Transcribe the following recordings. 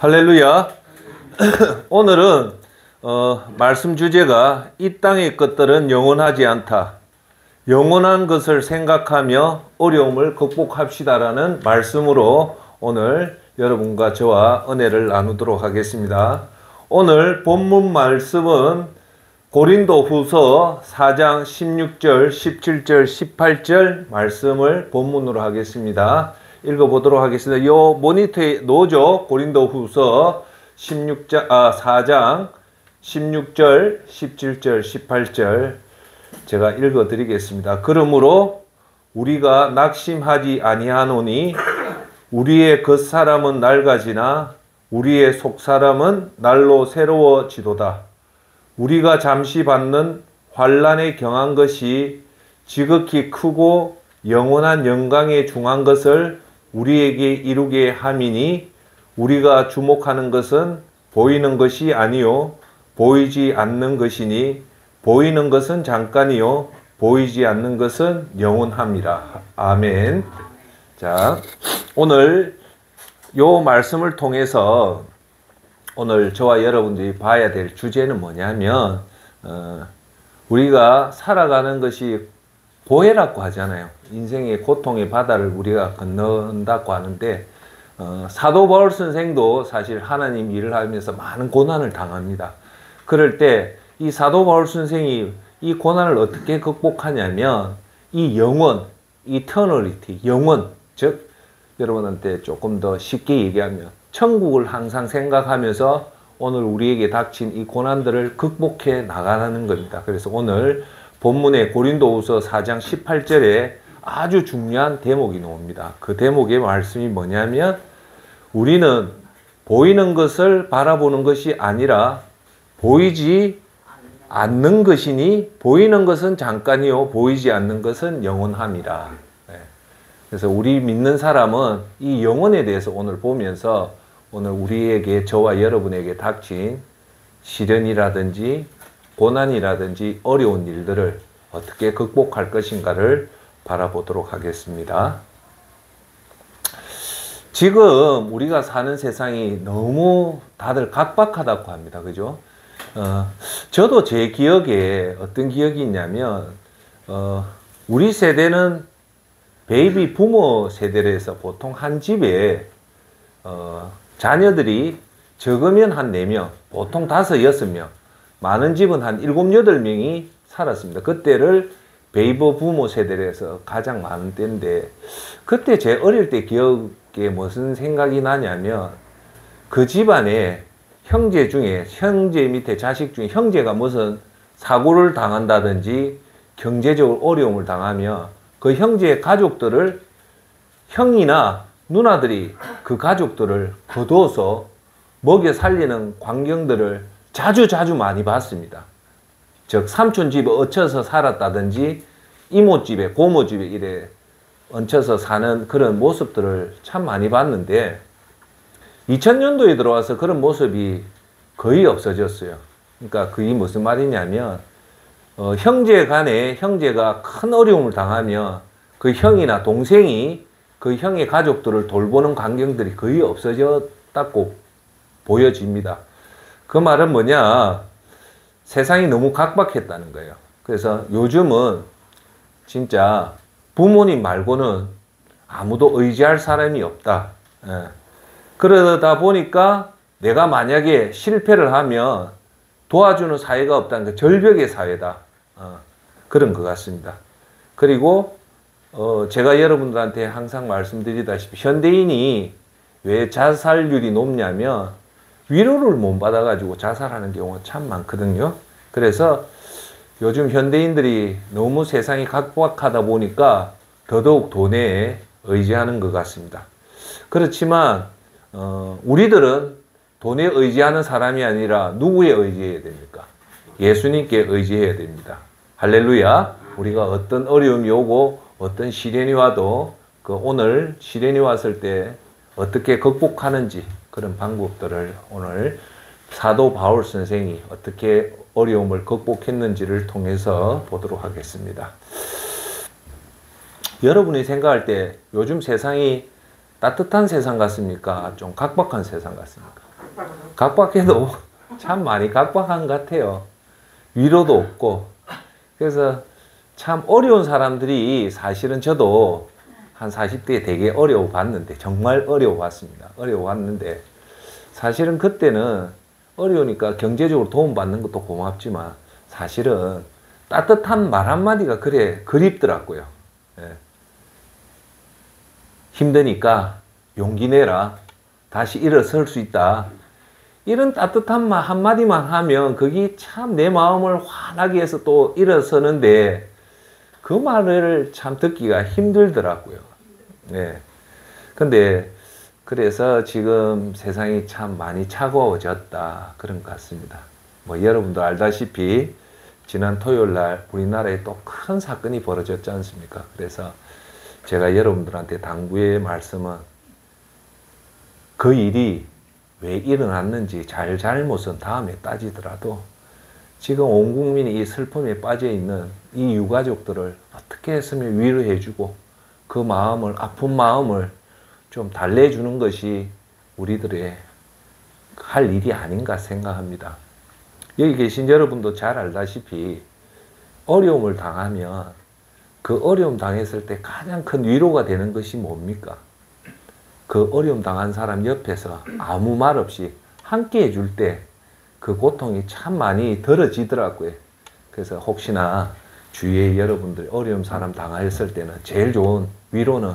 할렐루야. 오늘은 말씀 주제가 이 땅의 것들은 영원하지 않다. 영원한 것을 생각하며 어려움을 극복합시다라는 말씀으로 오늘 여러분과 저와 은혜를 나누도록 하겠습니다. 오늘 본문 말씀은 고린도후서 4장 16절, 17절, 18절 말씀을 본문으로 하겠습니다. 읽어보도록 하겠습니다. 요 모니터에 놓죠. 고린도후서 4장 16절, 17절, 18절 제가 읽어드리겠습니다. 그러므로 우리가 낙심하지 아니하노니 우리의 겉사람은 낡아지나 우리의 속사람은 날로 새로워지도다. 우리가 잠시 받는 환난에 경한 것이 지극히 크고 영원한 영광에 중한 것을 우리에게 이루게 함이니 우리가 주목하는 것은 보이는 것이 아니요 보이지 않는 것이니 보이는 것은 잠깐이요 보이지 않는 것은 영원함이라. 아멘. 자, 오늘 요 말씀을 통해서 오늘 저와 여러분들이 봐야 될 주제는 뭐냐면 우리가 살아가는 것이 고해라고 하잖아요. 인생의 고통의 바다를 우리가 건넌다고 하는데 사도 바울 선생도 사실 하나님 일을 하면서 많은 고난을 당합니다. 그럴 때 이 사도 바울 선생이 이 고난을 어떻게 극복하냐면 이 영원, 이터널리티, 영원, 즉 여러분한테 조금 더 쉽게 얘기하면 천국을 항상 생각하면서 오늘 우리에게 닥친 이 고난들을 극복해 나가는 겁니다. 그래서 오늘 본문의 고린도후서 4장 18절에 아주 중요한 대목이 나옵니다. 그 대목의 말씀이 뭐냐면 우리는 보이는 것을 바라보는 것이 아니라 보이지 않는 것이니 보이는 것은 잠깐이요 보이지 않는 것은 영원함이라. 그래서 우리 믿는 사람은 이 영혼에 대해서 오늘 보면서 오늘 우리에게 저와 여러분에게 닥친 시련이라든지 고난이라든지 어려운 일들을 어떻게 극복할 것인가를 바라보도록 하겠습니다. 지금 우리가 사는 세상이 너무 다들 각박하다고 합니다. 그죠? 저도 제 기억에 어떤 기억이 있냐면 우리 세대는 베이비 부모 세대를 해서 보통 한 집에 자녀들이 적으면 한 4명, 보통 5, 6명, 많은 집은 한 7, 8명이 살았습니다. 그때를 베이비 부모 세대를 해서 가장 많은 때인데 그때 제 어릴 때 기억에 무슨 생각이 나냐면 그 집안에 형제 중에 형제 밑에 자식 중에 형제가 무슨 사고를 당한다든지 경제적으로 어려움을 당하면 그 형제의 가족들을 형이나 누나들이 그 가족들을 거두어서 먹여 살리는 광경들을 자주 많이 봤습니다. 즉 삼촌 집에 얹혀서 살았다든지 이모 집에 고모 집에 이래 얹혀서 사는 그런 모습들을 참 많이 봤는데 2000년도에 들어와서 그런 모습이 거의 없어졌어요. 그러니까 그게 무슨 말이냐면 형제 간에 형제가 큰 어려움을 당하면 그 형이나 동생이 그 형의 가족들을 돌보는 광경들이 거의 없어졌다고 보여집니다. 그 말은 뭐냐? 세상이 너무 각박했다는 거예요. 그래서 요즘은 진짜 부모님 말고는 아무도 의지할 사람이 없다. 그러다 보니까 내가 만약에 실패를 하면 도와주는 사회가 없다는 게 절벽의 사회다. 그런 것 같습니다. 그리고 제가 여러분들한테 항상 말씀드리다시피 현대인이 왜 자살률이 높냐면 위로를 못 받아가지고 자살하는 경우가 참 많거든요. 그래서 요즘 현대인들이 너무 세상이 각박하다 보니까 더더욱 돈에 의지하는 것 같습니다. 그렇지만 우리들은 돈에 의지하는 사람이 아니라 누구에 의지해야 됩니까? 예수님께 의지해야 됩니다. 할렐루야. 우리가 어떤 어려움이 오고 어떤 시련이 와도 그 오늘 시련이 왔을 때 어떻게 극복하는지 그런 방법들을 오늘 사도 바울 선생이 어떻게 어려움을 극복했는지를 통해서 보도록 하겠습니다. 여러분이 생각할 때 요즘 세상이 따뜻한 세상 같습니까? 좀 각박한 세상 같습니까? 각박해도 참 많이 각박한 것 같아요. 위로도 없고. 그래서 참 어려운 사람들이 사실은 저도 한 40대에 되게 어려워봤는데, 정말 어려워봤습니다. 어려워봤는데, 사실은 그때는 어려우니까 경제적으로 도움받는 것도 고맙지만, 사실은 따뜻한 말 한마디가 그래 그립더라고요. 예. 힘드니까 용기 내라. 다시 일어설 수 있다. 이런 따뜻한 말 한마디만 하면 그게 참 내 마음을 환하게 해서 또 일어서는데, 그 말을 참 듣기가 힘들더라고요. 네. 근데 그래서 지금 세상이 참 많이 차가워졌다, 그런 것 같습니다. 뭐 여러분도 알다시피 지난 토요일 날 우리나라에 또 큰 사건이 벌어졌지 않습니까? 그래서 제가 여러분들한테 당부의 말씀은, 그 일이 왜 일어났는지 잘못은 다음에 따지더라도 지금 온 국민이 이 슬픔에 빠져 있는 이 유가족들을 어떻게 했으면 위로해주고 그 마음을, 아픈 마음을 좀 달래주는 것이 우리들의 할 일이 아닌가 생각합니다. 여기 계신 여러분도 잘 알다시피 어려움을 당하면 그 어려움 당했을 때 가장 큰 위로가 되는 것이 뭡니까? 그 어려움 당한 사람 옆에서 아무 말 없이 함께 해줄 때 그 고통이 참 많이 덜어지더라고요. 그래서 혹시나 주위에 여러분들 어려운 사람 당했을 때는 제일 좋은 위로는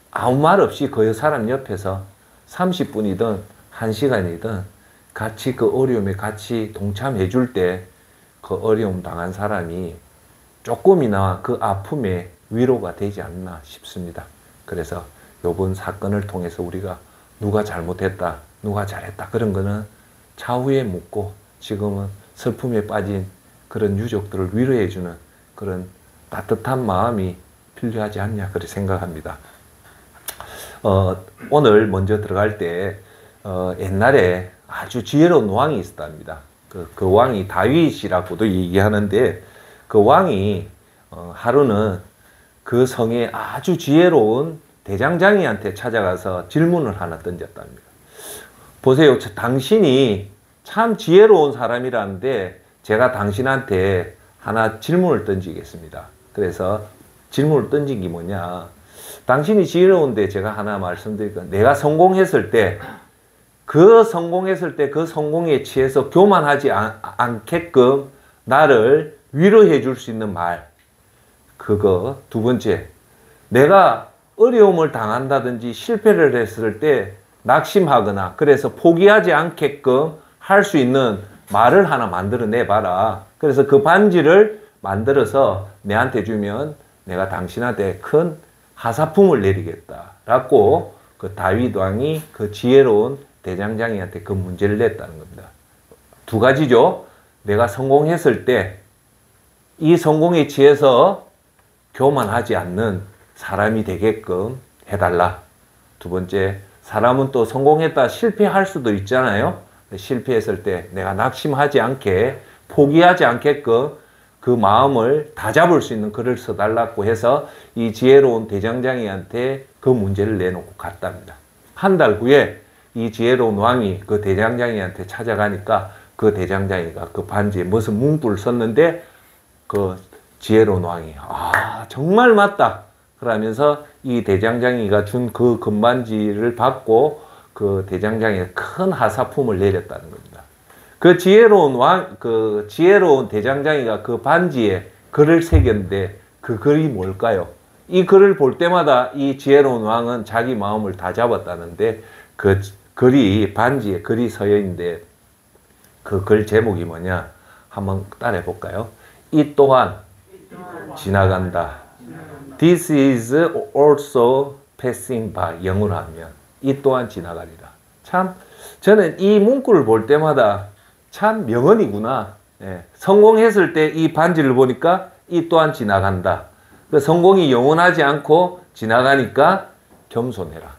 아무 말 없이 그 사람 옆에서 30분이든 1시간이든 같이 그 어려움에 같이 동참해 줄 때 그 어려움 당한 사람이 조금이나 그 아픔에 위로가 되지 않나 싶습니다. 그래서 이번 사건을 통해서 우리가 누가 잘못했다, 누가 잘했다, 그런 거는 차후에 묻고 지금은 슬픔에 빠진 그런 유족들을 위로해주는 그런 따뜻한 마음이 필요하지 않냐, 그렇게 생각합니다. 오늘 먼저 들어갈 때 옛날에 아주 지혜로운 왕이 있었답니다. 그 왕이 다윗이라고도 얘기하는데, 그 왕이 하루는 그 성에 아주 지혜로운 대장장이한테 찾아가서 질문을 하나 던졌답니다. 보세요. 당신이 참 지혜로운 사람이라는데 제가 당신한테 하나 질문을 던지겠습니다. 그래서 질문을 던진 게 뭐냐. 당신이 지혜로운데 제가 하나 말씀드릴게요. 내가 성공했을 때 그 성공에 취해서 교만하지 않게끔 나를 위로해 줄 수 있는 말. 그거. 두 번째, 내가 어려움을 당한다든지 실패를 했을 때 낙심하거나 그래서 포기하지 않게끔 할 수 있는 말을 하나 만들어내 봐라. 그래서 그 반지를 만들어서 내한테 주면 내가 당신한테 큰 하사품을 내리겠다 라고 그 다윗 왕이 그 지혜로운 대장장이한테 그 문제를 냈다는 겁니다. 두 가지죠. 내가 성공했을 때 이 성공에 취해서 교만하지 않는 사람이 되게끔 해달라. 두 번째, 사람은 또 성공했다 실패할 수도 있잖아요. 실패했을 때 내가 낙심하지 않게, 포기하지 않게끔 그 마음을 다잡을 수 있는 글을 써달라고 해서 이 지혜로운 대장장이한테 그 문제를 내놓고 갔답니다. 한 달 후에 이 지혜로운 왕이 그 대장장이한테 찾아가니까 그 대장장이가 그 반지에 무슨 문구를 썼는데, 그 지혜로운 왕이 정말 맞다 그러면서 이 대장장이가 준 그 금반지를 받고 그 대장장이에 큰 하사품을 내렸다는 겁니다. 그 지혜로운 대장장이가 그 반지에 글을 새겼는데 그 글이 뭘까요? 이 글을 볼 때마다 이 지혜로운 왕은 자기 마음을 다 잡았다는데, 그 글이, 반지에 글이 서여 있는데 그 글 제목이 뭐냐? 한번 따라해 볼까요? 이 또한 지나간다. This is also passing by. 영어로 하면 이 또한 지나가리라. 참 저는 이 문구를 볼 때마다 참 명언이구나. 성공했을 때 이 반지를 보니까 이 또한 지나간다. 그 성공이 영원하지 않고 지나가니까 겸손해라.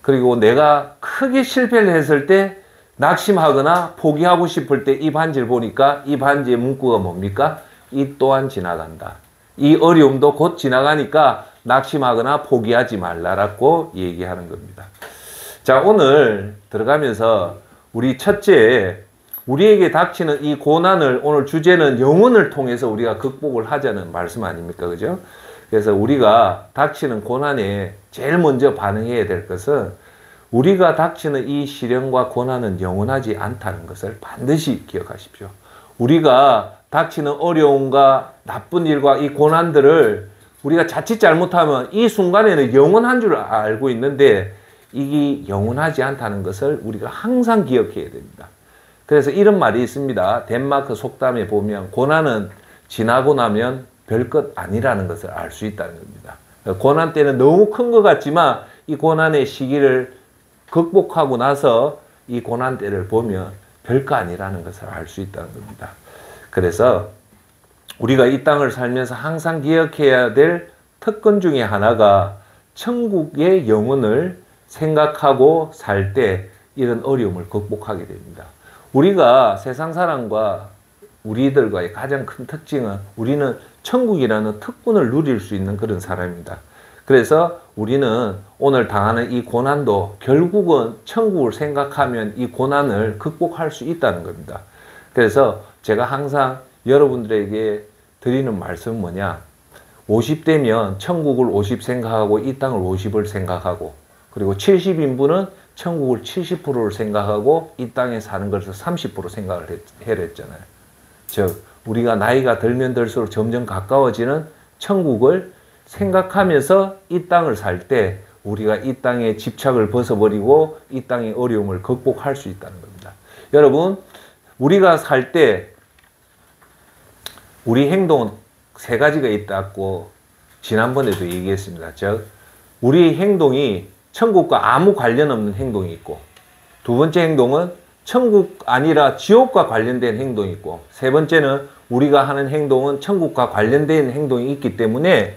그리고 내가 크게 실패를 했을 때 낙심하거나 포기하고 싶을 때 이 반지를 보니까 이 반지의 문구가 뭡니까? 이 또한 지나간다. 이 어려움도 곧 지나가니까 낙심하거나 포기하지 말라라고 얘기하는 겁니다. 자, 오늘 들어가면서 우리 첫째, 우리에게 닥치는 이 고난을 오늘 주제는 영혼을 통해서 우리가 극복을 하자는 말씀 아닙니까? 그죠? 그래서 우리가 닥치는 고난에 제일 먼저 반응해야 될 것은 우리가 닥치는 이 시련과 고난은 영원하지 않다는 것을 반드시 기억하십시오. 우리가 닥치는 어려움과 나쁜 일과 이 고난들을 우리가 자칫 잘못하면 이 순간에는 영원한 줄 알고 있는데 이게 영원하지 않다는 것을 우리가 항상 기억해야 됩니다. 그래서 이런 말이 있습니다. 덴마크 속담에 보면 고난은 지나고 나면 별것 아니라는 것을 알 수 있다는 겁니다. 고난 때는 너무 큰 것 같지만 이 고난의 시기를 극복하고 나서 이 고난 때를 보면 별거 아니라는 것을 알 수 있다는 겁니다. 그래서 우리가 이 땅을 살면서 항상 기억해야 될 특권 중에 하나가 천국의 영혼을 생각하고 살 때 이런 어려움을 극복하게 됩니다. 우리가 세상 사람과 우리들과의 가장 큰 특징은 우리는 천국이라는 특권을 누릴 수 있는 그런 사람입니다. 그래서 우리는 오늘 당하는 이 고난도 결국은 천국을 생각하면 이 고난을 극복할 수 있다는 겁니다. 그래서 제가 항상 여러분들에게 드리는 말씀은 뭐냐? 50대면 천국을 50 생각하고 이 땅을 50을 생각하고 그리고 70인분은 천국을 70%를 생각하고 이 땅에 사는 것을 30% 생각을 해랬잖아요. 즉 우리가 나이가 들면 들수록 점점 가까워지는 천국을 생각하면서 이 땅을 살 때 우리가 이 땅의 집착을 벗어버리고 이 땅의 어려움을 극복할 수 있다는 겁니다. 여러분, 우리가 살 때 우리 행동은 세 가지가 있다고 지난번에도 얘기했습니다. 즉 우리 행동이 천국과 아무 관련 없는 행동이 있고, 두 번째 행동은 천국 아니라 지옥과 관련된 행동이 있고, 세 번째는 우리가 하는 행동은 천국과 관련된 행동이 있기 때문에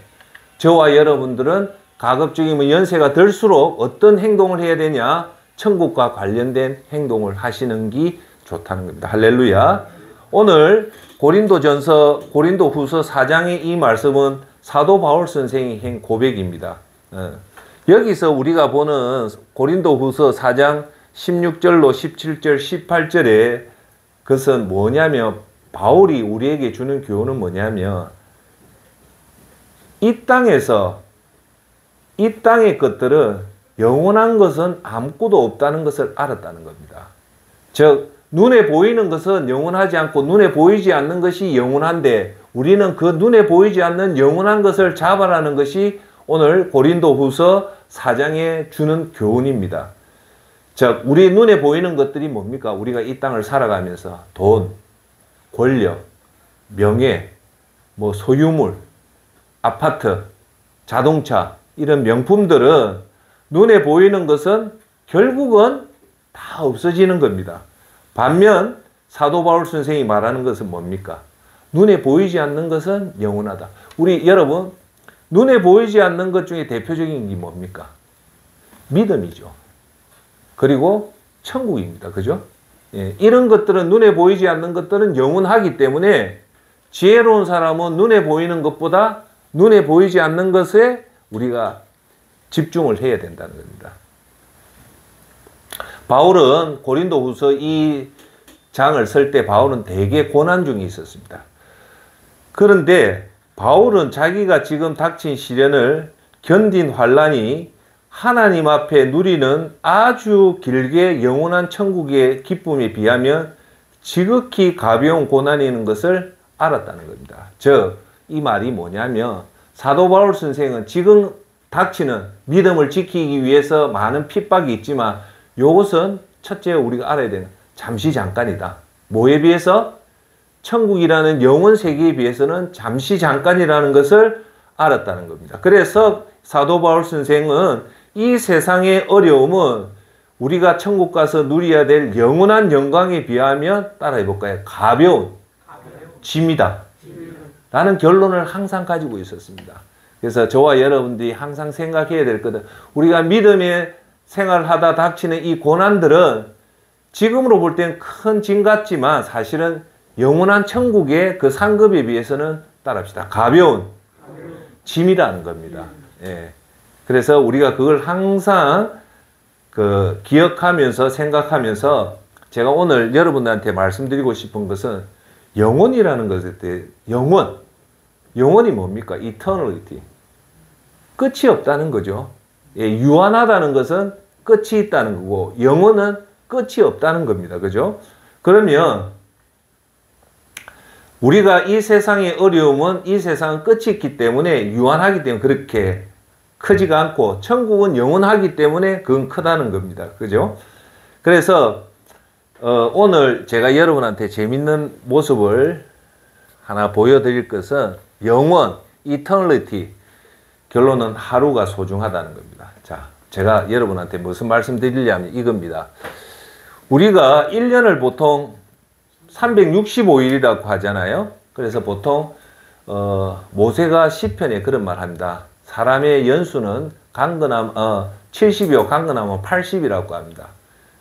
저와 여러분들은 가급적이면 연세가 들수록 어떤 행동을 해야 되냐? 천국과 관련된 행동을 하시는 게 좋다는 겁니다. 할렐루야. 오늘 고린도후서 4장의 이 말씀은 사도 바울 선생이 한 고백입니다. 여기서 우리가 보는 고린도후서 4장 16절로 17절, 18절에 그것은 뭐냐면 바울이 우리에게 주는 교훈은 뭐냐면 이 땅에서 이 땅의 것들은 영원한 것은 아무것도 없다는 것을 알았다는 겁니다. 즉 눈에 보이는 것은 영원하지 않고 눈에 보이지 않는 것이 영원한데 우리는 그 눈에 보이지 않는 영원한 것을 잡아라는 것이 오늘 고린도후서 4장에 주는 교훈입니다. 즉 우리 눈에 보이는 것들이 뭡니까? 우리가 이 땅을 살아가면서 돈, 권력, 명예, 소유물, 아파트, 자동차 이런 명품들은 눈에 보이는 것은 결국은 다 없어지는 겁니다. 반면 사도 바울 선생이 말하는 것은 뭡니까? 눈에 보이지 않는 것은 영원하다. 우리 여러분 눈에 보이지 않는 것 중에 대표적인 게 뭡니까? 믿음이죠. 그리고 천국입니다. 그죠? 예, 이런 것들은 눈에 보이지 않는 것들은 영원하기 때문에 지혜로운 사람은 눈에 보이는 것보다 눈에 보이지 않는 것에 우리가 집중을 해야 된다는 겁니다. 바울은 고린도후서 이 장을 쓸 때 바울은 되게 고난 중에 있었습니다. 그런데 바울은 자기가 지금 닥친 시련을 견딘 환난이 하나님 앞에 누리는 아주 길게 영원한 천국의 기쁨에 비하면 지극히 가벼운 고난이라는 것을 알았다는 겁니다. 즉, 이 말이 뭐냐면 사도 바울 선생은 지금 닥치는 믿음을 지키기 위해서 많은 핍박이 있지만 이것은 첫째 우리가 알아야 되는 잠시 잠깐이다. 뭐에 비해서? 천국이라는 영원 세계에 비해서는 잠시 잠깐이라는 것을 알았다는 겁니다. 그래서 사도 바울 선생은 이 세상의 어려움은 우리가 천국 가서 누려야 될 영원한 영광에 비하면 따라해 볼까요? 가벼운 짐이다. 라는 결론을 항상 가지고 있었습니다. 그래서 저와 여러분들이 항상 생각해야 될 것은 우리가 믿음의 생활을 하다 닥치는 이 고난들은 지금으로 볼 땐 큰 짐 같지만 사실은 영원한 천국의 그 상급에 비해서는 따라합시다. 가벼운 짐이라는 겁니다. 예. 그래서 우리가 그걸 항상 기억하면서 생각하면서 제가 오늘 여러분들한테 말씀드리고 싶은 것은 영혼이라는 것에 대해 영혼이 뭡니까? eternity. 끝이 없다는 거죠. 예, 유한하다는 것은 끝이 있다는 거고 영혼은 끝이 없다는 겁니다. 그죠? 그러면 우리가 이 세상의 어려움은 이 세상은 끝이 있기 때문에 유한하기 때문에 그렇게 크지가 않고 천국은 영원하기 때문에 그건 크다는 겁니다. 그죠? 그래서 오늘 제가 여러분한테 재밌는 모습을 하나 보여드릴 것은 영원, eternity. 결론은 하루가 소중하다는 겁니다. 자, 제가 여러분한테 무슨 말씀 드리려면 이겁니다. 우리가 1년을 보통 365일이라고 하잖아요. 그래서 보통 모세가 시편에 그런 말 합니다. 사람의 연수는 70이요 강건하면 80이라고 합니다.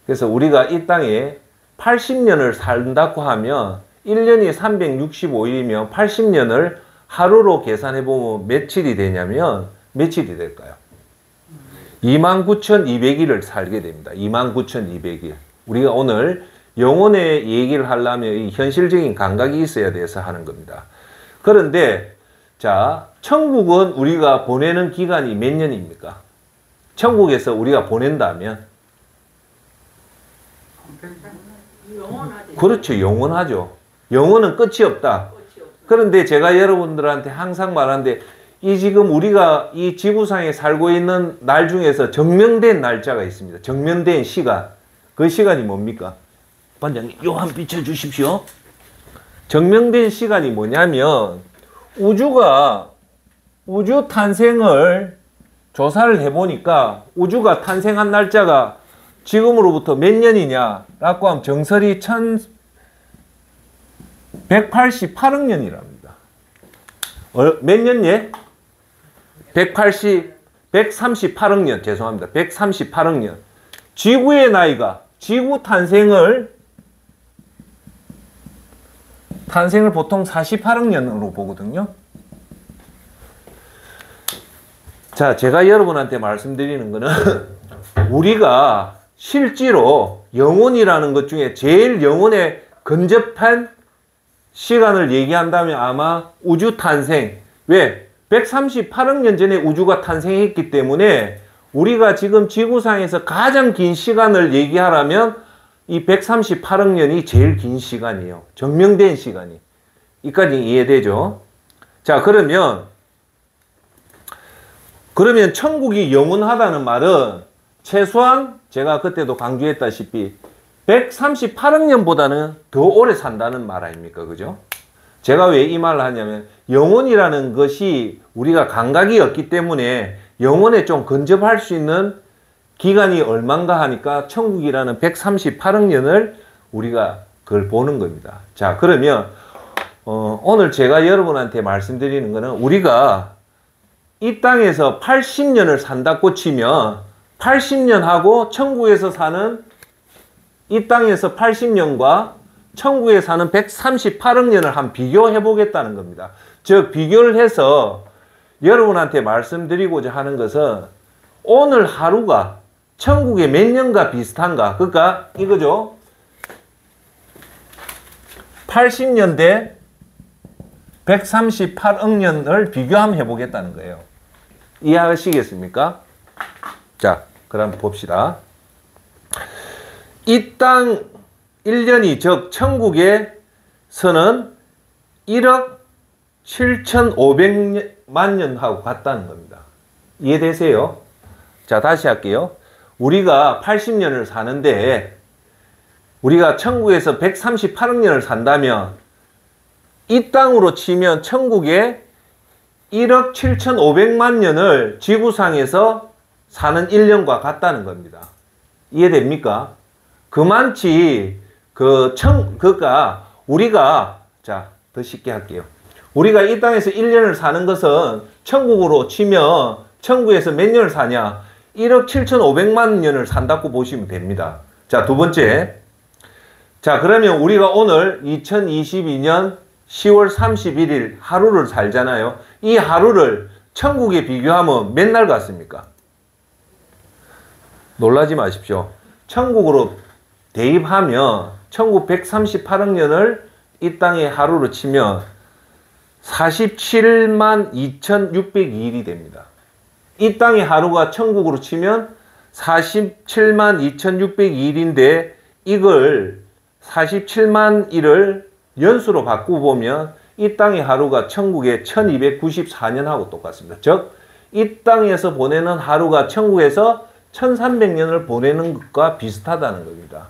그래서 우리가 이 땅에 80년을 산다고 하면 1년이 365일이면 80년을 하루로 계산해 보면 며칠이 되냐면 며칠이 될까요? 29,200일을 살게 됩니다. 29,200일. 우리가 오늘 영혼의 얘기를 하려면 이 현실적인 감각이 있어야 돼서 하는 겁니다. 그런데 자, 천국은 우리가 보내는 기간이 몇 년입니까? 천국에서 우리가 보낸다면 그렇죠. 영원하죠. 영원은 끝이 없다. 그런데 제가 여러분들한테 항상 말하는데 이 지금 우리가 이 지구상에 살고 있는 날 중에서 정명된 날짜가 있습니다. 정명된 시간. 그 시간이 뭡니까? 반장님, 요 한 비춰주십시오. 정명된 시간이 뭐냐면 우주 탄생을 조사를 해보니까 우주가 탄생한 날짜가 지금으로부터 몇 년이냐라고 하면 정설이 1188억 년이랍니다. 몇 년예? 138억 년, 죄송합니다. 138억 년. 지구의 나이가, 지구 탄생을 보통 48억 년으로 보거든요. 자, 제가 여러분한테 말씀드리는 거는 우리가 실제로 영혼이라는 것 중에 제일 영혼에 근접한 시간을 얘기한다면 아마 우주 탄생. 왜? 138억 년 전에 우주가 탄생했기 때문에 우리가 지금 지구상에서 가장 긴 시간을 얘기하라면 이 138억 년이 제일 긴 시간이에요. 정명된 시간이. 이까지 이해되죠? 자, 그러면 천국이 영원하다는 말은 최소한 제가 그때도 강조했다시피 138억 년보다는 더 오래 산다는 말 아닙니까? 그죠? 제가 왜 이 말을 하냐면 영혼이라는 것이 우리가 감각이 없기 때문에 영혼에 좀 근접할 수 있는 기간이 얼만가 하니까 천국이라는 138억 년을 우리가 그걸 보는 겁니다. 자, 그러면 오늘 제가 여러분한테 말씀드리는 거는 우리가 이 땅에서 80년을 산다고 치면 80년하고 천국에서 사는 이 땅에서 80년과 천국에 사는 138억 년을 한번 비교해 보겠다는 겁니다. 즉 비교를 해서 여러분한테 말씀드리고자 하는 것은 오늘 하루가 천국의 몇 년과 비슷한가? 그러니까 이거죠. 80년 대 138억 년을 비교 한번 해보겠다는 거예요. 이해하시겠습니까? 자, 그럼 봅시다. 이 땅 1년이 즉 천국에서는 1억 7,500만 년하고 같다는 겁니다. 이해되세요? 자, 다시 할게요. 우리가 80년을 사는데 우리가 천국에서 138억 년을 산다면 이 땅으로 치면 천국에 1억 7,500만 년을 지구상에서 사는 1년과 같다는 겁니다. 이해됩니까? 그만치 그러니까 우리가 자, 더 쉽게 할게요. 우리가 이 땅에서 1년을 사는 것은 천국으로 치면 천국에서 몇 년을 사냐? 1억 7,500만 년을 산다고 보시면 됩니다. 자, 두 번째. 자, 그러면 우리가 오늘 2022년 10월 31일 하루를 살잖아요. 이 하루를 천국에 비교하면 몇 날 같습니까? 놀라지 마십시오. 천국으로 대입하면 1938억 년을 이 땅의 하루로 치면 47만 2,602일이 됩니다. 이 땅의 하루가 천국으로 치면 47만 2,602일인데 이걸 47만 일을 연수로 바꾸고 보면 이 땅의 하루가 천국의 1294년하고 똑같습니다. 즉, 이 땅에서 보내는 하루가 천국에서 1300년을 보내는 것과 비슷하다는 겁니다.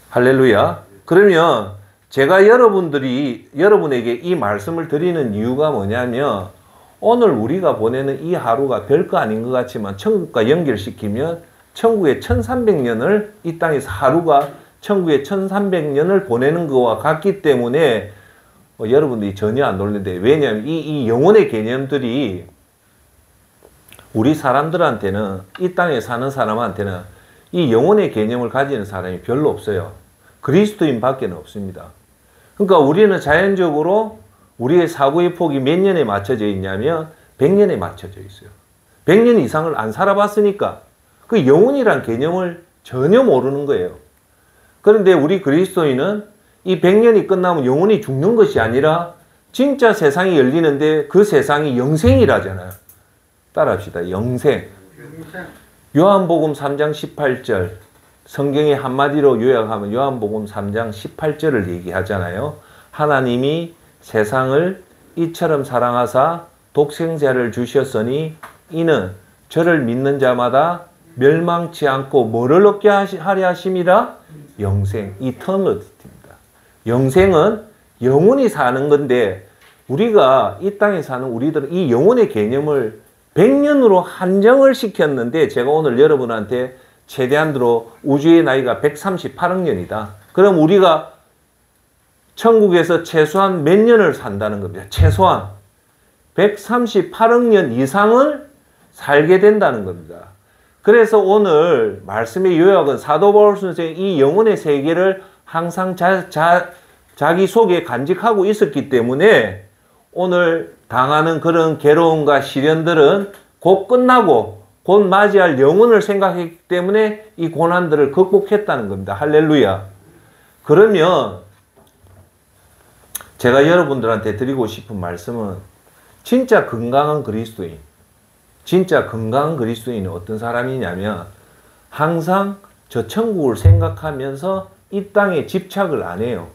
할렐루야. 그러면 제가 여러분에게 이 말씀을 드리는 이유가 뭐냐면 오늘 우리가 보내는 이 하루가 별거 아닌 것 같지만 천국과 연결시키면 천국의 1300년을 이 땅에서 하루가 천국의 1300년을 보내는 것과 같기 때문에 여러분들이 전혀 안 놀는데 왜냐하면 이 영혼의 개념들이 우리 사람들한테는 이 땅에 사는 사람한테는 이 영혼의 개념을 가지는 사람이 별로 없어요. 그리스도인 밖에는 없습니다. 그러니까 우리는 자연적으로 우리의 사고의 폭이 몇 년에 맞춰져 있냐면 100년에 맞춰져 있어요. 100년 이상을 안 살아봤으니까 그 영혼이란 개념을 전혀 모르는 거예요. 그런데 우리 그리스도인은 이 100년이 끝나면 영혼이 죽는 것이 아니라 진짜 세상이 열리는데 그 세상이 영생이라잖아요. 따라합시다. 영생. 요한복음 3장 18절. 성경의 한마디로 요약하면 요한복음 3장 18절을 얘기하잖아요. 하나님이 세상을 이처럼 사랑하사 독생자를 주셨으니 이는 저를 믿는 자마다 멸망치 않고 뭐를 얻게 하려 하심이라? 영생, 이터널리티입니다. 영생은 영혼이 사는 건데 우리가 이 땅에 사는 우리들은 이 영혼의 개념을 100년으로 한정을 시켰는데 제가 오늘 여러분한테 최대한으로 우주의 나이가 138억 년이다. 그럼 우리가 천국에서 최소한 몇 년을 산다는 겁니다. 최소한 138억 년 이상을 살게 된다는 겁니다. 그래서 오늘 말씀의 요약은 사도 바울 선생이 이 영혼의 세계를 항상 자기 속에 간직하고 있었기 때문에 오늘 당하는 그런 괴로움과 시련들은 곧 끝나고 곧 맞이할 영혼을 생각했기 때문에 이 고난들을 극복했다는 겁니다. 할렐루야. 그러면 제가 여러분들한테 드리고 싶은 말씀은 진짜 건강한 그리스도인, 진짜 건강한 그리스도인은 어떤 사람이냐면 항상 저 천국을 생각하면서 이 땅에 집착을 안 해요.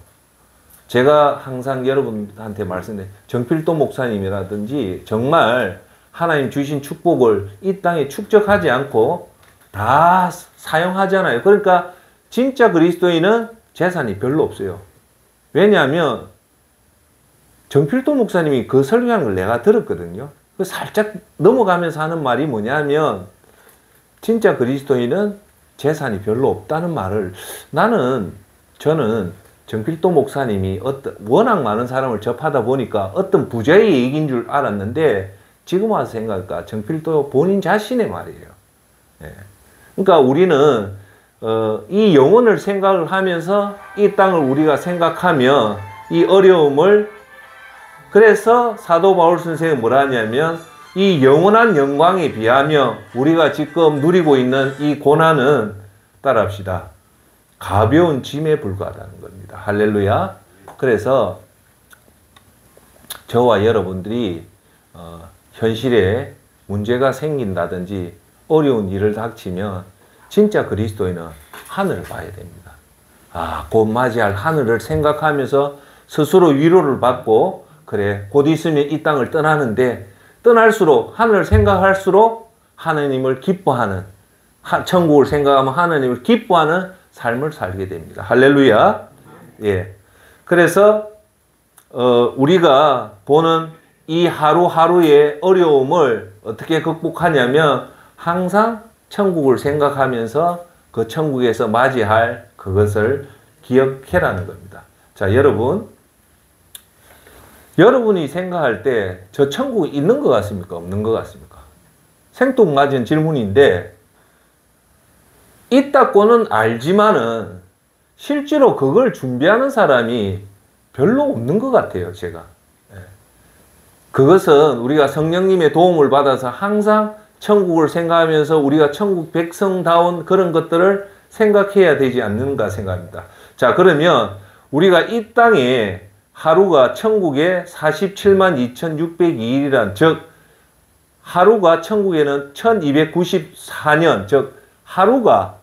제가 항상 여러분한테 말씀드린 정필도 목사님이라든지 정말 하나님 주신 축복을 이 땅에 축적하지 않고 다 사용하잖아요. 그러니까 진짜 그리스도인은 재산이 별로 없어요. 왜냐하면 정필도 목사님이 그 설교하는 걸 내가 들었거든요. 살짝 넘어가면서 하는 말이 뭐냐면 진짜 그리스도인은 재산이 별로 없다는 말을 저는 정필도 목사님이 워낙 많은 사람을 접하다 보니까 어떤 부자의 얘기인 줄 알았는데 지금 와서 생각하니까 정필도 본인 자신의 말이에요. 예. 그러니까 우리는 이 영혼을 생각을 하면서 이 땅을 우리가 생각하며 이 어려움을 그래서 사도 바울 선생이 뭐라 하냐면 이 영원한 영광에 비하며 우리가 지금 누리고 있는 이 고난은 따라합시다. 가벼운 짐에 불과하다는 겁니다. 할렐루야. 그래서 저와 여러분들이 현실에 문제가 생긴다든지 어려운 일을 닥치면 진짜 그리스도인은 하늘을 봐야 됩니다. 곧 맞이할 하늘을 생각하면서 스스로 위로를 받고 그래 곧 있으면 이 땅을 떠나는데 떠날수록 하늘을 생각할수록 하나님을 기뻐하는 천국을 생각하면 하나님을 기뻐하는 삶을 살게 됩니다. 할렐루야. 예. 그래서 우리가 보는 이 하루하루의 어려움을 어떻게 극복하냐면 항상 천국을 생각하면서 그 천국에서 맞이할 그것을 기억해라는 겁니다. 자, 여러분이 생각할 때 저 천국이 있는 것 같습니까? 없는 것 같습니까? 생뚱맞은 질문인데 있다고는 알지만은 실제로 그걸 준비하는 사람이 별로 없는 것 같아요, 제가. 그것은 우리가 성령님의 도움을 받아서 항상 천국을 생각하면서 우리가 천국 백성다운 그런 것들을 생각해야 되지 않는가 생각합니다. 자, 그러면 우리가 이 땅에 하루가 천국에 47만 2602일이란, 즉 하루가 천국에는 1294년, 즉 하루가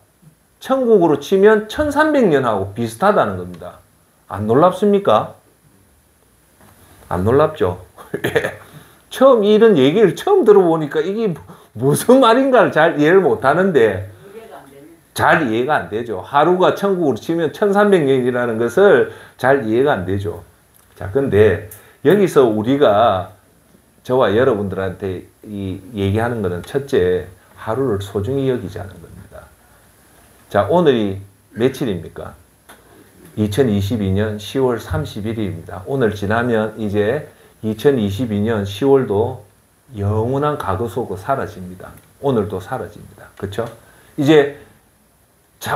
천국으로 치면 1300년하고 비슷하다는 겁니다. 안 놀랍습니까? 안 놀랍죠? 처음 이런 얘기를 처음 들어보니까 이게 무슨 말인가를 잘 이해를 못 하는데, 잘 이해가 안 되죠. 하루가 천국으로 치면 1300년이라는 것을 잘 이해가 안 되죠. 자, 근데 여기서 우리가 저와 여러분들한테 얘기하는 것은 첫째, 하루를 소중히 여기자는 겁니다. 자, 오늘이 며칠입니까? 2022년 10월 31일입니다. 오늘 지나면 이제 2022년 10월도 영원한 과거 속으로 사라집니다. 오늘도 사라집니다. 그렇죠? 이제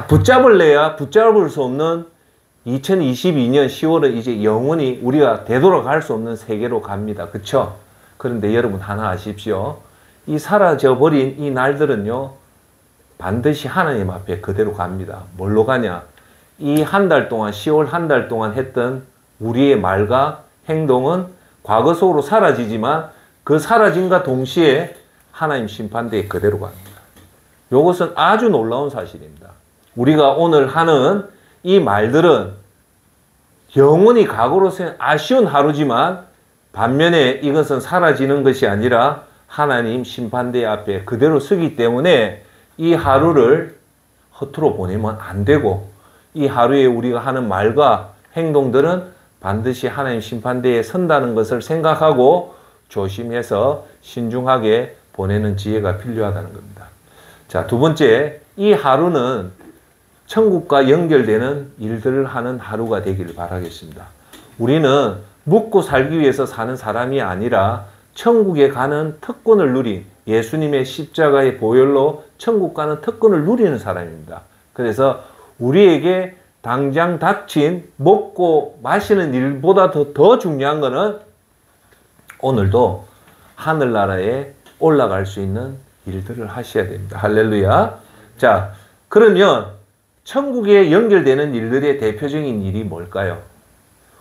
붙잡을래야 붙잡을 수 없는 2022년 10월은 이제 영원히 우리가 되돌아갈 수 없는 세계로 갑니다. 그렇죠? 그런데 여러분 하나 아십시오. 이 사라져버린 이 날들은요, 반드시 하나님 앞에 그대로 갑니다. 뭘로 가냐? 이 한 달 동안, 10월 한 달 동안 했던 우리의 말과 행동은 과거 속으로 사라지지만 그 사라짐과 동시에 하나님 심판대에 그대로 갑니다. 이것은 아주 놀라운 사실입니다. 우리가 오늘 하는 이 말들은 영원히 과거로서는 아쉬운 하루지만 반면에 이것은 사라지는 것이 아니라 하나님 심판대 앞에 그대로 서기 때문에 이 하루를 허투루 보내면 안 되고, 이 하루에 우리가 하는 말과 행동들은 반드시 하나님 심판대에 선다는 것을 생각하고 조심해서 신중하게 보내는 지혜가 필요하다는 겁니다. 자, 두 번째, 이 하루는 천국과 연결되는 일들을 하는 하루가 되기를 바라겠습니다. 우리는 묵고 살기 위해서 사는 사람이 아니라 천국에 가는 특권을 누린, 예수님의 십자가의 보혈로 천국 가는 특권을 누리는 사람입니다. 그래서 우리에게 당장 닥친 먹고 마시는 일보다 더 중요한 것은 오늘도 하늘나라에 올라갈 수 있는 일들을 하셔야 됩니다. 할렐루야. 자, 그러면 천국에 연결되는 일들의 대표적인 일이 뭘까요?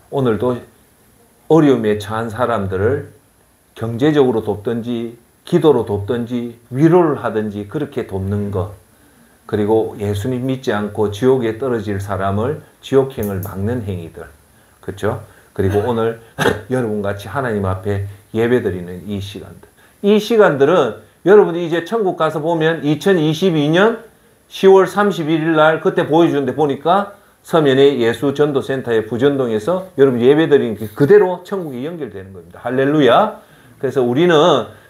오늘도 어려움에 처한 사람들을 경제적으로 돕든지 기도로 돕든지 위로를 하든지 그렇게 돕는 것, 그리고 예수님 믿지 않고 지옥에 떨어질 사람을 지옥행을 막는 행위들, 그렇죠? 그리고 오늘 여러분같이 하나님 앞에 예배드리는 이 시간들, 이 시간들은 여러분이 이제 천국 가서 보면 2022년 10월 31일 날 그때 보여주는데 보니까 서면의 예수전도센터의 부전동에서 여러분 예배드리는 게 그대로 천국에 연결되는 겁니다. 할렐루야. 그래서 우리는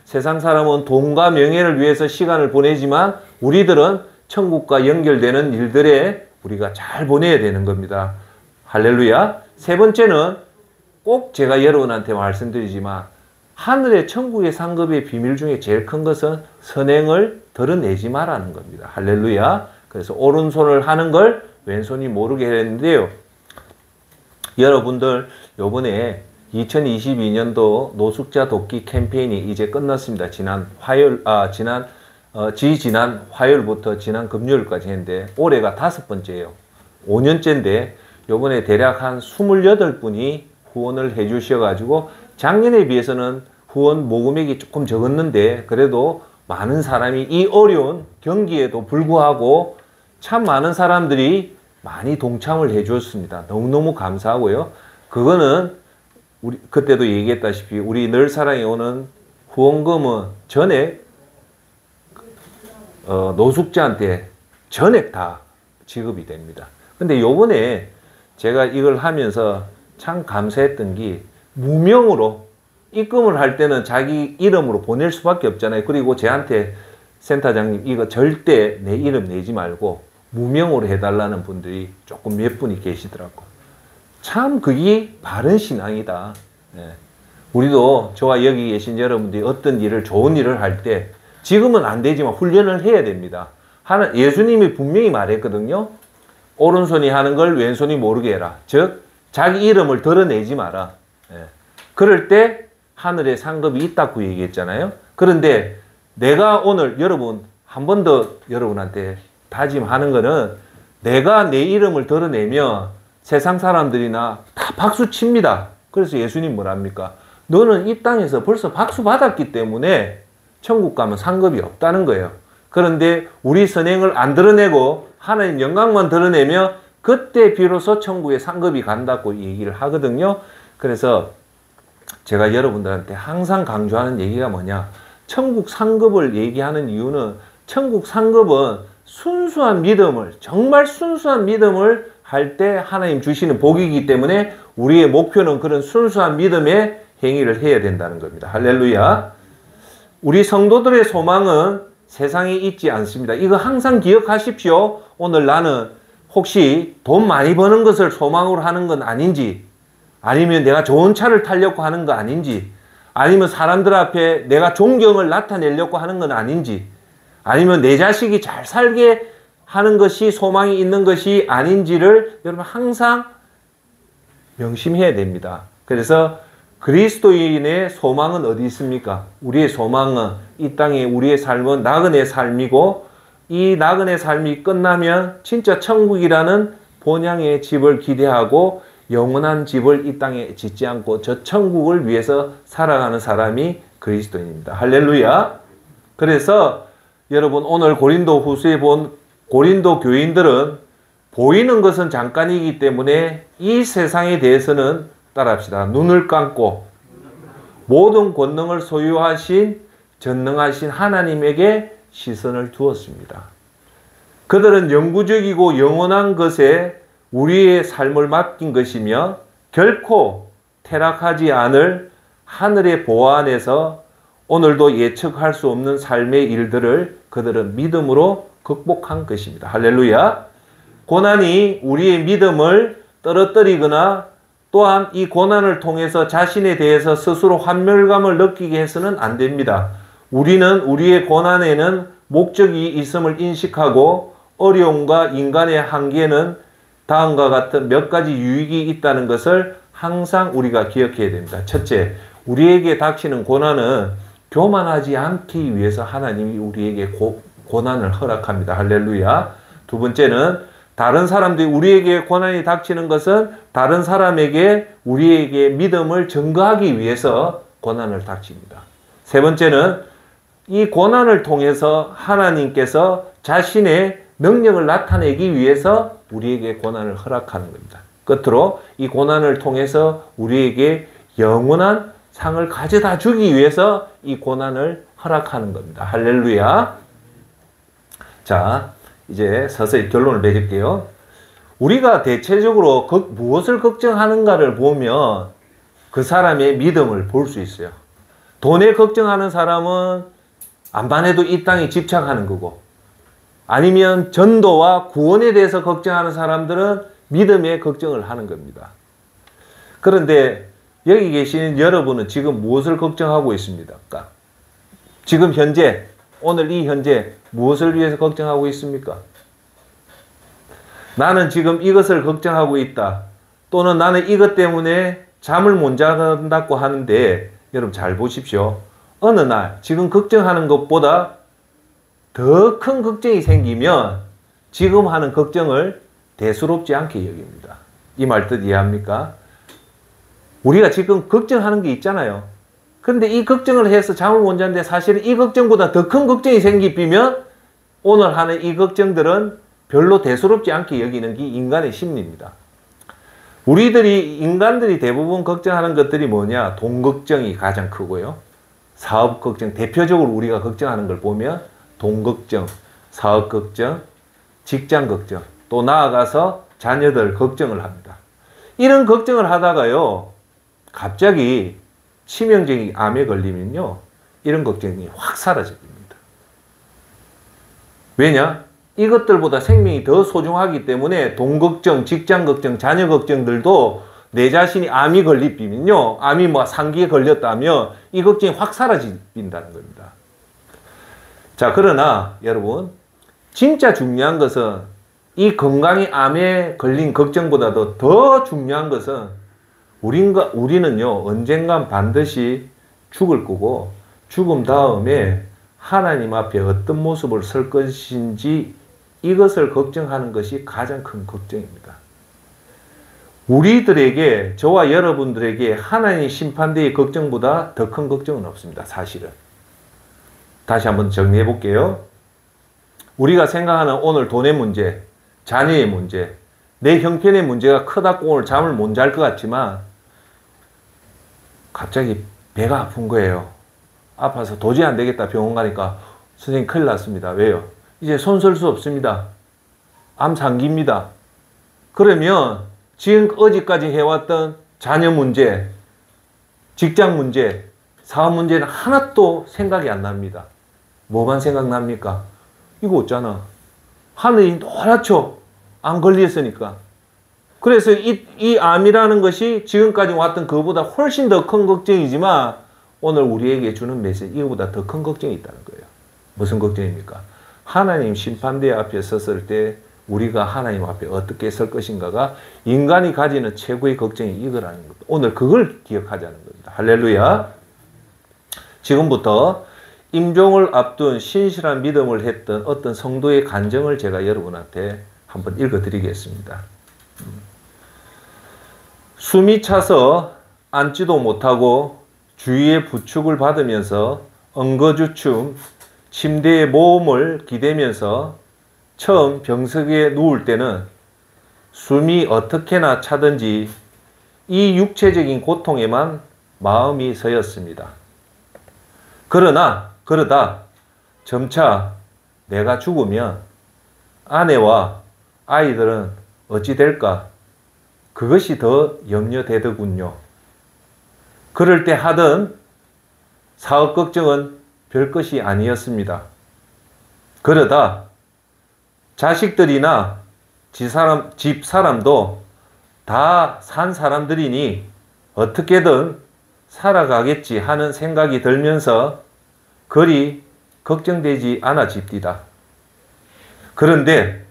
세상 사람은 돈과 명예를 위해서 시간을 보내지만 우리들은 천국과 연결되는 일들에 우리가 잘 보내야 되는 겁니다. 할렐루야. 세 번째는 꼭 제가 여러분한테 말씀드리지만 하늘의 천국의 상급의 비밀 중에 제일 큰 것은 선행을 드러내지 마라는 겁니다. 할렐루야. 그래서 오른손을 하는 걸 왼손이 모르게 했는데요. 여러분들 요번에 2022년도 노숙자 돕기 캠페인이 이제 끝났습니다. 지난 화요일부터 지난 금요일까지 했는데 올해가 5번째예요. 5년째인데 요번에 대략 한 28분이 후원을 해 주셔가지고 작년에 비해서는 후원 모금액이 조금 적었는데 그래도 많은 사람이 이 어려운 경기에도 불구하고 참 많은 사람들이 많이 동참을 해 주었습니다. 너무너무 감사하고요. 그거는 우리 그때도 얘기했다시피 우리 늘 사랑해 오는 후원금은 전액 노숙자한테 전액 다 지급이 됩니다. 근데 요번에 제가 이걸 하면서 참 감사했던 게 무명으로 입금을 할 때는 자기 이름으로 보낼 수밖에 없잖아요. 그리고 저한테 센터장님 이거 절대 내 이름 내지 말고 무명으로 해달라는 분들이 조금 몇 분이 계시더라고. 참 그게 바른 신앙이다. 네. 우리도 저와 여기 계신 여러분들이 어떤 일을 좋은 일을 할 때 지금은 안 되지만 훈련을 해야 됩니다. 예수님이 분명히 말했거든요. 오른손이 하는 걸 왼손이 모르게 해라. 즉 자기 이름을 드러내지 마라. 네. 그럴 때 하늘에 상급이 있다고 얘기했잖아요. 그런데 내가 오늘 여러분 한 번 더 여러분한테 다짐하는 거는 내가 내 이름을 드러내면 세상 사람들이나 다 박수 칩니다. 그래서 예수님 뭐랍니까? 너는 이 땅에서 벌써 박수 받았기 때문에 천국 가면 상급이 없다는 거예요. 그런데 우리 선행을 안 드러내고 하나님 영광만 드러내며 그때 비로소 천국에 상급이 간다고 얘기를 하거든요. 그래서 제가 여러분들한테 항상 강조하는 얘기가 뭐냐? 천국 상급을 얘기하는 이유는 천국 상급은 순수한 믿음을, 정말 순수한 믿음을 할 때 하나님 주시는 복이기 때문에 우리의 목표는 그런 순수한 믿음의 행위를 해야 된다는 겁니다. 할렐루야. 우리 성도들의 소망은 세상에 있지 않습니다. 이거 항상 기억하십시오. 오늘 나는 혹시 돈 많이 버는 것을 소망으로 하는 건 아닌지, 아니면 내가 좋은 차를 타려고 하는 거 아닌지, 아니면 사람들 앞에 내가 존경을 나타내려고 하는 건 아닌지, 아니면 내 자식이 잘 살게 하는 것이 소망이 있는 것이 아닌지를 여러분 항상 명심해야 됩니다. 그래서 그리스도인의 소망은 어디 있습니까? 우리의 소망은 이 땅에 우리의 삶은 나그네 삶이고, 이 나그네 삶이 끝나면 진짜 천국이라는 본향의 집을 기대하고 영원한 집을 이 땅에 짓지 않고 저 천국을 위해서 살아가는 사람이 그리스도인입니다. 할렐루야. 그래서 여러분 오늘 고린도 후서에 본 고린도 교인들은 보이는 것은 잠깐이기 때문에 이 세상에 대해서는 따라합시다. 눈을 감고 모든 권능을 소유하신 전능하신 하나님에게 시선을 두었습니다. 그들은 영구적이고 영원한 것에 우리의 삶을 맡긴 것이며 결코 퇴락하지 않을 하늘의 보호 안에서 오늘도 예측할 수 없는 삶의 일들을 그들은 믿음으로 극복한 것입니다. 할렐루야. 고난이 우리의 믿음을 떨어뜨리거나 또한 이 고난을 통해서 자신에 대해서 스스로 환멸감을 느끼게 해서는 안 됩니다. 우리는 우리의 고난에는 목적이 있음을 인식하고 어려움과 인간의 한계는 다음과 같은 몇 가지 유익이 있다는 것을 항상 우리가 기억해야 됩니다. 첫째, 우리에게 닥치는 고난은 교만하지 않기 위해서 하나님이 우리에게 고난을 허락합니다. 할렐루야. 두 번째는 다른 사람들이 우리에게 고난이 닥치는 것은 다른 사람에게 우리에게 믿음을 증거하기 위해서 고난을 닥칩니다. 세 번째는 이 고난을 통해서 하나님께서 자신의 능력을 나타내기 위해서 우리에게 고난을 허락하는 겁니다. 끝으로 이 고난을 통해서 우리에게 영원한 상을 가져다 주기 위해서 이 고난을 허락하는 겁니다. 할렐루야. 자, 이제 서서히 결론을 맺을게요. 우리가 대체적으로 무엇을 걱정하는가를 보면 그 사람의 믿음을 볼 수 있어요. 돈에 걱정하는 사람은 안만 해도 이 땅에 집착하는 거고, 아니면 전도와 구원에 대해서 걱정하는 사람들은 믿음에 걱정을 하는 겁니다. 그런데 여기 계신 여러분은 지금 무엇을 걱정하고 있습니까? 지금 현재, 오늘 이 현재 무엇을 위해서 걱정하고 있습니까? 나는 지금 이것을 걱정하고 있다. 또는 나는 이것 때문에 잠을 못 잔다고 하는데, 여러분 잘 보십시오. 어느 날 지금 걱정하는 것보다 더 큰 걱정이 생기면 지금 하는 걱정을 대수롭지 않게 여깁니다. 이 말 뜻 이해합니까? 우리가 지금 걱정하는 게 있잖아요. 그런데 이 걱정을 해서 잠을 못 자는데 사실은 이 걱정보다 더 큰 걱정이 생기면 오늘 하는 이 걱정들은 별로 대수롭지 않게 여기는 게 인간의 심리입니다. 인간들이 대부분 걱정하는 것들이 뭐냐? 돈 걱정이 가장 크고요. 사업 걱정, 대표적으로 우리가 걱정하는 걸 보면 돈 걱정, 사업 걱정, 직장 걱정, 또 나아가서 자녀들 걱정을 합니다. 이런 걱정을 하다가요, 갑자기 치명적인 암에 걸리면요, 이런 걱정이 확 사라집니다. 왜냐? 이것들보다 생명이 더 소중하기 때문에 돈 걱정, 직장 걱정, 자녀 걱정들도 내 자신이 암이 걸리면요, 암이 상기에 걸렸다면 이 걱정이 확 사라진다는 겁니다. 자, 그러나 여러분, 진짜 중요한 것은 이 건강이 암에 걸린 걱정보다도 더 중요한 것은 우리는요, 언젠간 반드시 죽을 거고, 죽음 다음에 하나님 앞에 어떤 모습을 설 것인지 이것을 걱정하는 것이 가장 큰 걱정입니다. 우리들에게, 저와 여러분들에게 하나님 심판대의 걱정보다 더 큰 걱정은 없습니다. 사실은. 다시 한번 정리해 볼게요. 우리가 생각하는 오늘 돈의 문제, 자녀의 문제, 내 형편의 문제가 크다고 오늘 잠을 못 잘 것 같지만 갑자기 배가 아픈 거예요. 아파서 도저히 안 되겠다 병원 가니까 선생님 큰일 났습니다. 왜요? 이제 손 쓸 수 없습니다. 암 3기입니다. 그러면 지금 어제까지 해왔던 자녀 문제, 직장 문제, 사업 문제는 하나도 생각이 안 납니다. 뭐만 생각납니까? 이거 없잖아. 하늘이 노랗죠? 안 걸렸으니까. 그래서 이 암이라는 것이 지금까지 왔던 그보다 훨씬 더 큰 걱정이지만 오늘 우리에게 주는 메시지, 이거보다 더 큰 걱정이 있다는 거예요. 무슨 걱정입니까? 하나님 심판대 앞에 섰을 때 우리가 하나님 앞에 어떻게 설 것인가가 인간이 가지는 최고의 걱정이 이거라는 겁니다. 오늘 그걸 기억하자는 겁니다. 할렐루야. 지금부터 임종을 앞둔 신실한 믿음을 했던 어떤 성도의 간증을 제가 여러분한테 한번 읽어드리겠습니다. 숨이 차서 앉지도 못하고 주위의 부축을 받으면서 엉거주춤 침대에 모험을 기대면서 처음 병석에 누울 때는 숨이 어떻게나 차든지 이 육체적인 고통에만 마음이 서였습니다. 그러다 점차 내가 죽으면 아내와 아이들은 어찌 될까? 그것이 더 염려되더군요. 그럴 때 하던 사업 걱정은 별것이 아니었습니다. 그러다 자식들이나 집 사람도 다 산 사람들이니 어떻게든 살아가겠지 하는 생각이 들면서 그리 걱정되지 않아집디다. 그런데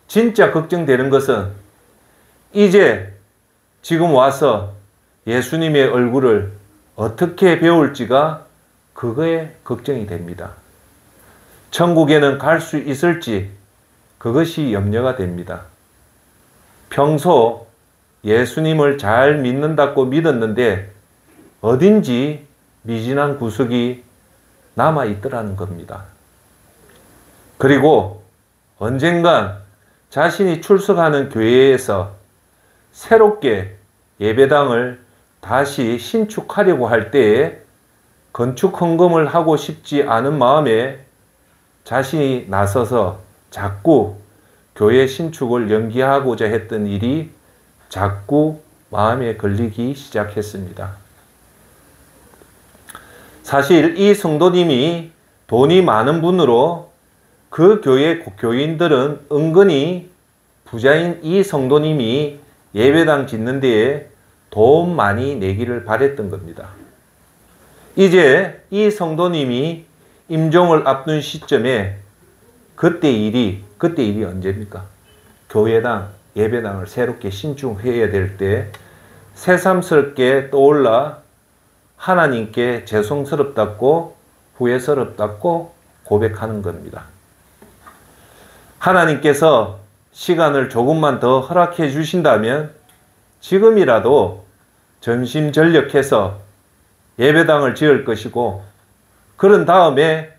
진짜 걱정되는 것은 이제 지금 와서 예수님의 얼굴을 어떻게 배울지가 그거에 걱정이 됩니다. 천국에는 갈 수 있을지 그것이 염려가 됩니다. 평소 예수님을 잘 믿는다고 믿었는데 어딘지 미진한 구석이 남아있더라는 겁니다. 그리고 언젠간 자신이 출석하는 교회에서 새롭게 예배당을 다시 신축하려고 할 때에 건축 헌금을 하고 싶지 않은 마음에 자신이 나서서 자꾸 교회 신축을 연기하고자 했던 일이 자꾸 마음에 걸리기 시작했습니다. 사실 이 성도님이 돈이 많은 분으로 그 교회 교인들은 은근히 부자인 이 성도님이 예배당 짓는 데에 돈 많이 내기를 바랬던 겁니다. 이제 이 성도님이 임종을 앞둔 시점에 그때 일이 언제입니까? 교회당, 예배당을 새롭게 신축해야 될 때 새삼스럽게 떠올라 하나님께 죄송스럽다고 후회스럽다고 고백하는 겁니다. 하나님께서 시간을 조금만 더 허락해 주신다면 지금이라도 전심전력해서 예배당을 지을 것이고 그런 다음에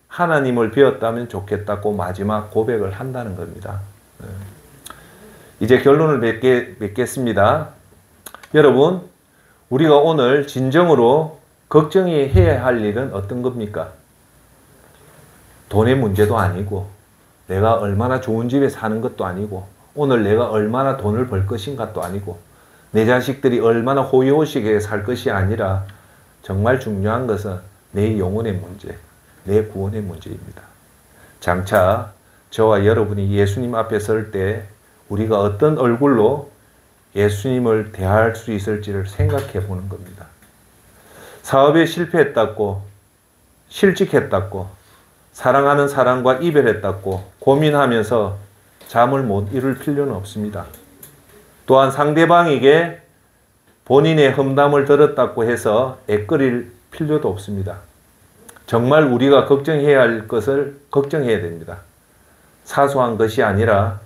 하나님을 배웠다면 좋겠다고 마지막 고백을 한다는 겁니다. 이제 결론을 맺겠습니다. 여러분, 우리가 오늘 진정으로 걱정해야 할 일은 어떤 겁니까? 돈의 문제도 아니고 내가 얼마나 좋은 집에 사는 것도 아니고 오늘 내가 얼마나 돈을 벌 것인가도 아니고 내 자식들이 얼마나 호의호식하게 살 것이 아니라 정말 중요한 것은 내 영혼의 문제, 내 구원의 문제입니다. 장차 저와 여러분이 예수님 앞에 설 때 우리가 어떤 얼굴로 예수님을 대할 수 있을지를 생각해 보는 겁니다. 사업에 실패했다고, 실직했다고, 사랑하는 사람과 이별했다고 고민하면서 잠을 못 이룰 필요는 없습니다. 또한 상대방에게 본인의 험담을 들었다고 해서 애끓일 필요도 없습니다. 정말 우리가 걱정해야 할 것을 걱정해야 됩니다. 사소한 것이 아니라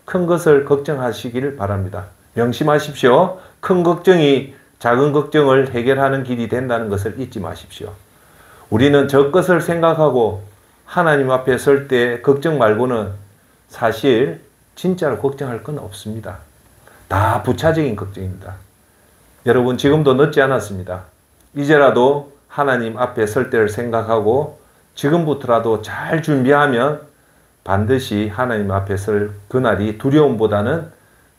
큰 것을 걱정하시길 바랍니다. 명심하십시오. 큰 걱정이 작은 걱정을 해결하는 길이 된다는 것을 잊지 마십시오. 우리는 저 것을 생각하고 하나님 앞에 설 때 걱정 말고는 사실 진짜로 걱정할 건 없습니다. 다 부차적인 걱정입니다. 여러분 지금도 늦지 않았습니다. 이제라도 하나님 앞에 설 때를 생각하고 지금부터라도 잘 준비하면 반드시 하나님 앞에 설 그날이 두려움보다는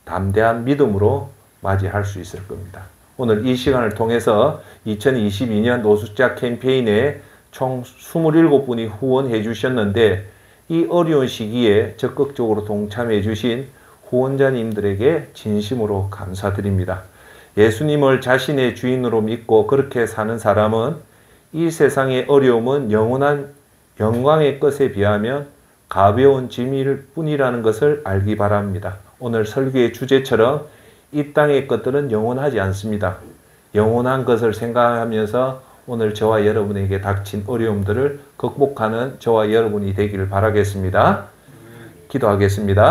담대한 믿음으로 맞이할 수 있을 겁니다. 오늘 이 시간을 통해서 2022년 노숙자 캠페인에 총 27분이 후원해 주셨는데 이 어려운 시기에 적극적으로 동참해 주신 후원자님들에게 진심으로 감사드립니다. 예수님을 자신의 주인으로 믿고 그렇게 사는 사람은 이 세상의 어려움은 영원한 영광의 것에 비하면 가벼운 짐일 뿐이라는 것을 알기 바랍니다. 오늘 설교의 주제처럼 이 땅의 것들은 영원하지 않습니다. 영원한 것을 생각하면서 오늘 저와 여러분에게 닥친 어려움들을 극복하는 저와 여러분이 되기를 바라겠습니다. 기도하겠습니다.